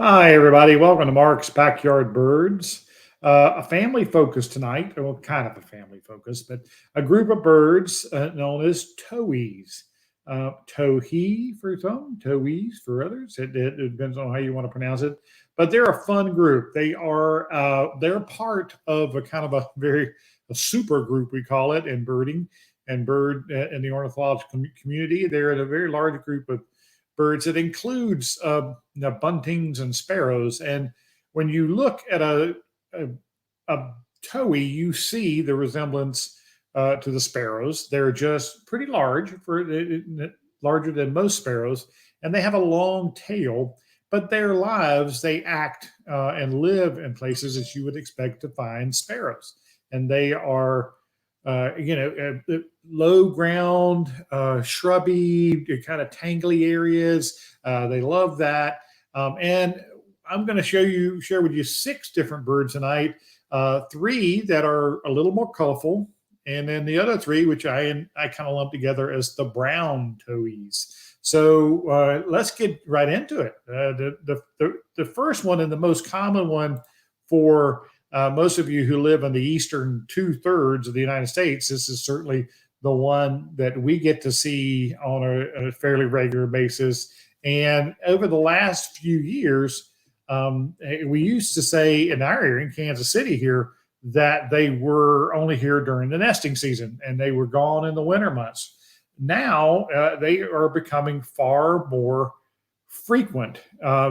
Hi, everybody. Welcome to Mark's Backyard Birds. A family focus tonight, well, kind of a family focus, but a group of birds known as towhees. Towhee for some, towhees for others. It depends on how you want to pronounce it. But they're a fun group. They're part of a kind of a super group we call it in birding and bird in the ornithological community. They're in a very large group of birds. It includes buntings and sparrows. And when you look at a, a towhee, you see the resemblance to the sparrows. They're just pretty large, larger than most sparrows, and they have a long tail. But their lives, they act and live in places that you would expect to find sparrows, and they are low ground, shrubby, kind of tangly areas. They love that. And I'm going to share with you six different birds tonight. Three that are a little more colorful, and then the other three, which I kind of lump together as the brown towhees. So let's get right into it. The first one and the most common one for most of you who live in the eastern two-thirds of the United States, this is certainly the one that we get to see on a fairly regular basis. And over the last few years, we used to say in our area, in Kansas City here, that they were only here during the nesting season and they were gone in the winter months. Now they are becoming far more frequent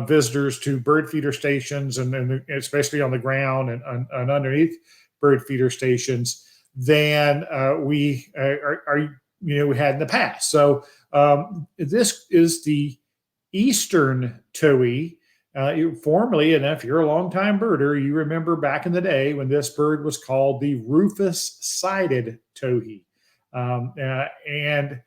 visitors to bird feeder stations and especially on the ground and underneath bird feeder stations than we we had in the past. So this is the Eastern Towhee. Formerly, and if you're a longtime birder, you remember back in the day when this bird was called the rufous-sided towhee. And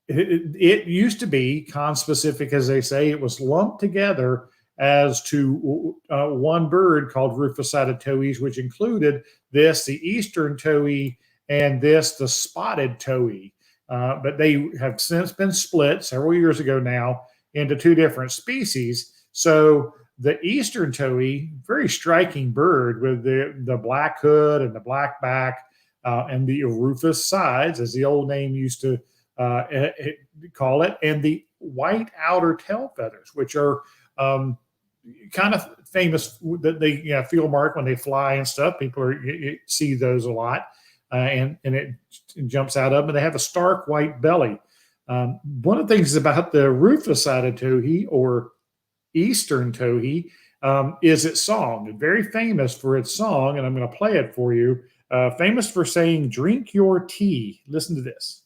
it used to be conspecific, as they say. It was lumped together as to one bird called rufous-sided towhees, which included this, the Eastern Towhee, and this, the spotted towhee. But they have since been split several years ago now into two different species. So the Eastern Towhee, very striking bird with the black hood and the black back and the rufous sides, as the old name used to call it, and the white outer tail feathers, which are kind of famous that they field mark when they fly and stuff. You see those a lot, and it jumps out of them. And they have a stark white belly. One of the things about the rufous-sided towhee or Eastern Towhee is its song. It's very famous for its song, and I'm going to play it for you. Famous for saying, "Drink your tea." Listen to this.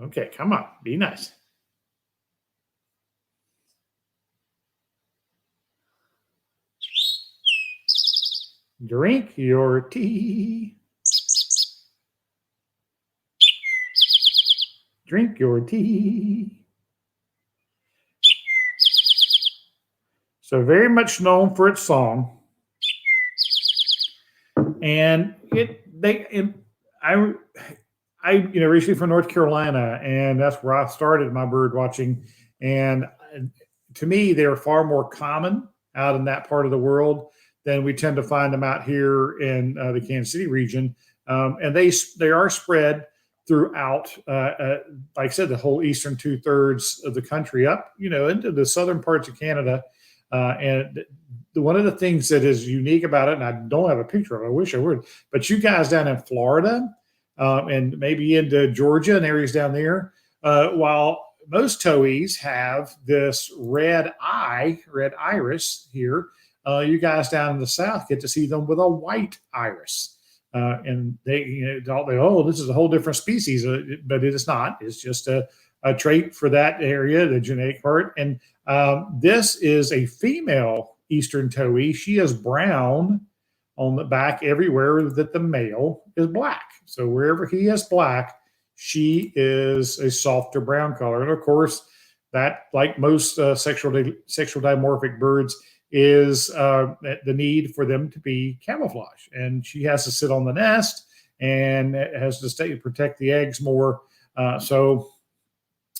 Okay, come on, be nice. Drink your tea. Drink your tea. So very much known for its song. And I originally from North Carolina, and that's where I started my bird watching. And to me, they're far more common out in that part of the world than we tend to find them out here in the Kansas City region. And they are spread throughout, like I said, the whole eastern two-thirds of the country up, into the southern parts of Canada. And one of the things that is unique about it, and I don't have a picture of it, I wish I would, but you guys down in Florida and maybe into Georgia and areas down there, while most towhees have this red iris here, you guys down in the south get to see them with a white iris. And this is a whole different species, but it is not. It's just a trait for that area, the genetic part. And this is a female Eastern Towhee. She is brown on the back everywhere that the male is black. So wherever he is black, she is a softer brown color. And of course, that, like most sexual dimorphic birds, is the need for them to be camouflage. And she has to sit on the nest and has to protect the eggs more. So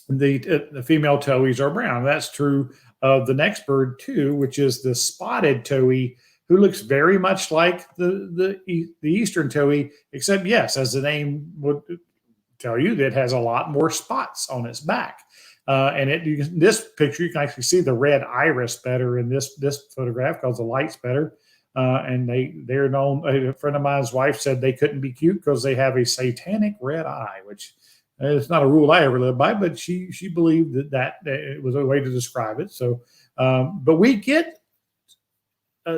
the female towhees are brown. That's true of the next bird too, which is the spotted towhee, who looks very much like the eastern towhee, except yes, as the name would tell you, that has a lot more spots on its back. And this picture, you can actually see the red iris better in this photograph because the light's better. And they're known. A friend of mine's wife said they couldn't be cute because they have a satanic red eye, which it's not a rule I ever lived by, but she believed that it was a way to describe it. So, but we get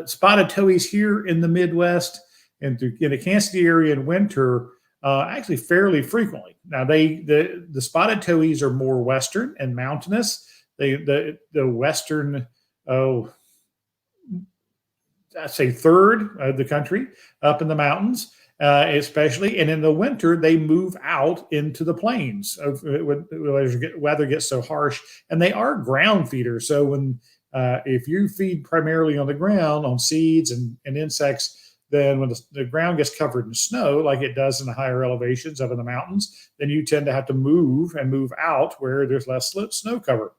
spotted towhees here in the Midwest and in the Kansas City area in winter, actually fairly frequently. Now the spotted towhees are more western and mountainous. The western, I'd say third of the country up in the mountains, especially. And in the winter, they move out into the plains as weather gets so harsh. And they are ground feeders. So when if you feed primarily on the ground on seeds and insects, then when the ground gets covered in snow, like it does in the higher elevations up in the mountains, then you tend to have to move out where there's less snow cover.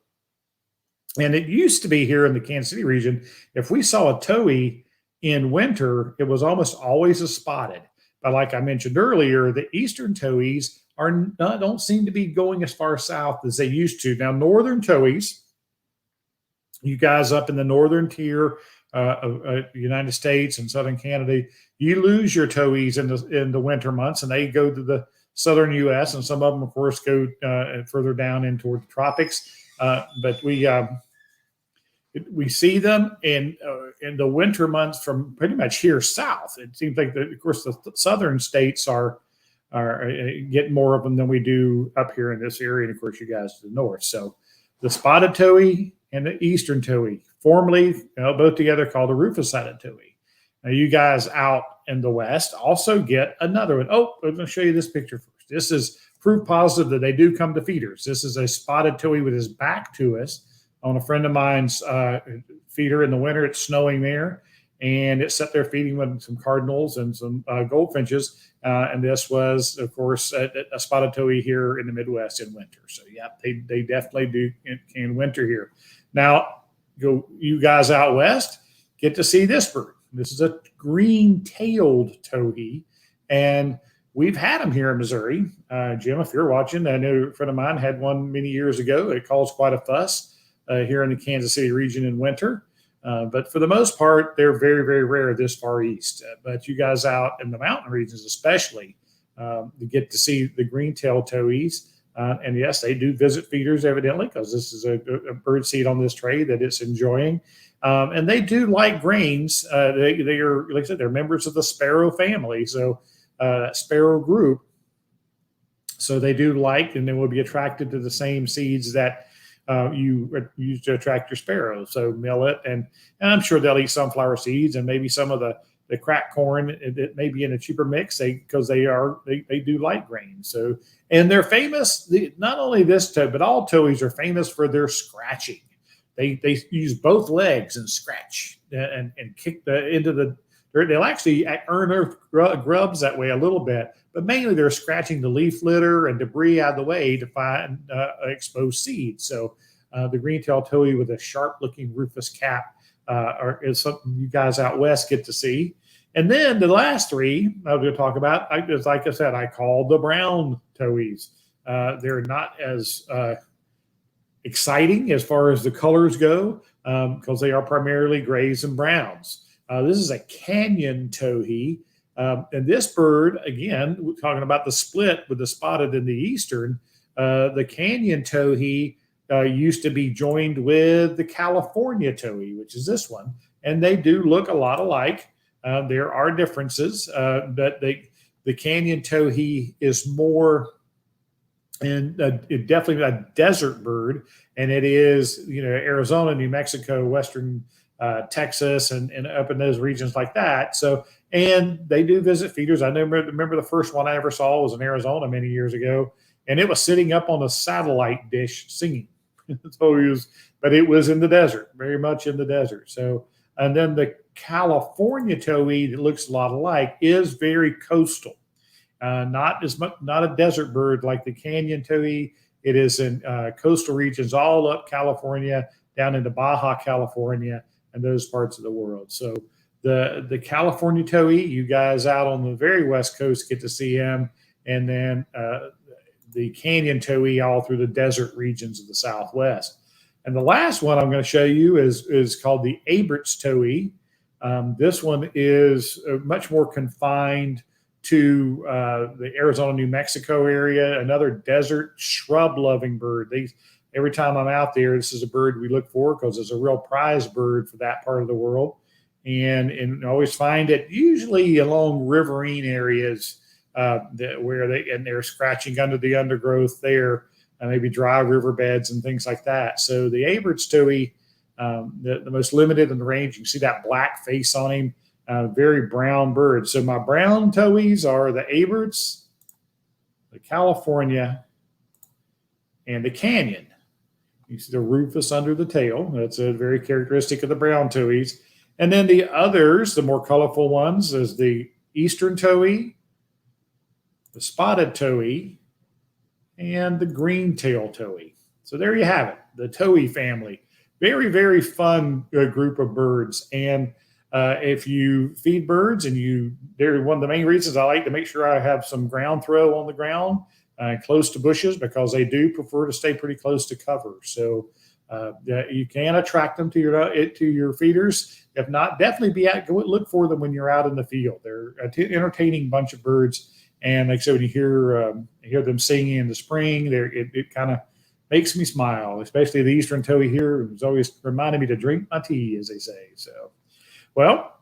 And it used to be here in the Kansas City region, if we saw a towhee in winter, it was almost always a spotted. But like I mentioned earlier, the eastern towhees don't seem to be going as far south as they used to. Now, northern towhees, you guys up in the northern tier of the United States and southern Canada, you lose your towhees in the winter months, and they go to the southern U.S. and some of them, of course, go further down in toward the tropics. But we see them in the winter months from pretty much here south. It seems like, of course, the southern states are getting more of them than we do up here in this area, and of course, you guys to the north. So the spotted towhee and the eastern towhee, formerly both together called the rufous-sided towhee. Now, you guys out in the west also get another one. Oh, I'm going to show you this picture first. This is proof positive that they do come to feeders. This is a spotted towhee with his back to us on a friend of mine's feeder in the winter. It's snowing there, and it sat there feeding with some cardinals and some goldfinches. And this was, of course, a spotted towhee here in the Midwest in winter. So, yeah, they definitely do can winter here. Now, you guys out west get to see this bird. This is a green-tailed towhee, and we've had them here in Missouri. Jim, if you're watching, I know a friend of mine had one many years ago. It caused quite a fuss here in the Kansas City region in winter. But for the most part, they're very, very rare this far east. But you guys out in the mountain regions especially, you get to see the green-tailed towhees. And yes, they do visit feeders evidently because this is a bird seed on this tray that it's enjoying. And they do like grains. They are, like I said, they're members of the sparrow family. So sparrow group. So they do like, and they will be attracted to the same seeds that you use to attract your sparrows. So millet, and I'm sure they'll eat sunflower seeds and maybe some of the cracked corn. It may be in a cheaper mix because they do like grains. So, and they're famous. Not only this toad, but all towhees are famous for their scratching. They use both legs and scratch and kick into the dirt. They'll actually earn their grubs that way a little bit, but mainly they're scratching the leaf litter and debris out of the way to find exposed seeds. So the green-tailed towhee with a sharp-looking rufous cap is something you guys out west get to see. And then the last three I'm going to talk about, like I said, I call the brown towhees. They're not as exciting as far as the colors go because they are primarily grays and browns. This is a canyon towhee. And this bird, again, we're talking about the split with the spotted and the eastern. The canyon towhee used to be joined with the California towhee, which is this one. And they do look a lot alike. There are differences, but the canyon towhee is more and definitely a desert bird, and it is Arizona, New Mexico, western Texas, and up in those regions like that. So, and they do visit feeders. I remember the first one I ever saw was in Arizona many years ago, and it was sitting up on a satellite dish singing. So but it was in the desert, very much in the desert. So, and then the California towhee that looks a lot alike is very coastal. Not as much, not a desert bird like the canyon towhee. It is in coastal regions all up California, down into Baja California, and those parts of the world. So the California towhee, you guys out on the very west coast get to see him, and then the canyon towhee all through the desert regions of the Southwest. And the last one I'm going to show you is called the Abert's towhee. This one is much more confined to the Arizona, New Mexico area, another desert shrub-loving bird. Every time I'm out there, this is a bird we look for because it's a real prize bird for that part of the world. And always find it usually along riverine areas where they're scratching under the undergrowth there, maybe dry riverbeds and things like that. So the Abert's towhee, the most limited in the range, you can see that black face on him, very brown bird. So my brown towhees are the Aberts, the California, and the Canyon. You see the rufous under the tail. That's a very characteristic of the brown towhees. And then the others, the more colorful ones, is the Eastern Towhee, the spotted towhee, and the green-tail towhee. So there you have it, the towhee family. Very, very fun group of birds. And if you feed birds, and they're one of the main reasons I like to make sure I have some ground throw on the ground close to bushes, because they do prefer to stay pretty close to cover. So you can attract them to your feeders. If not, definitely go look for them when you're out in the field. They're an entertaining bunch of birds. And like I said, when you hear them singing in the spring, it kind of makes me smile, especially the Eastern Towhee here. It's always reminding me to drink my tea, as they say. So, well,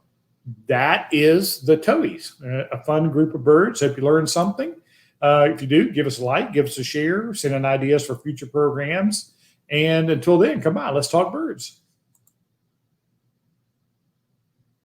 that is the towhees, a fun group of birds. Hope you learned something. If you do, give us a like, give us a share, send in ideas for future programs. And until then, come on, let's talk birds.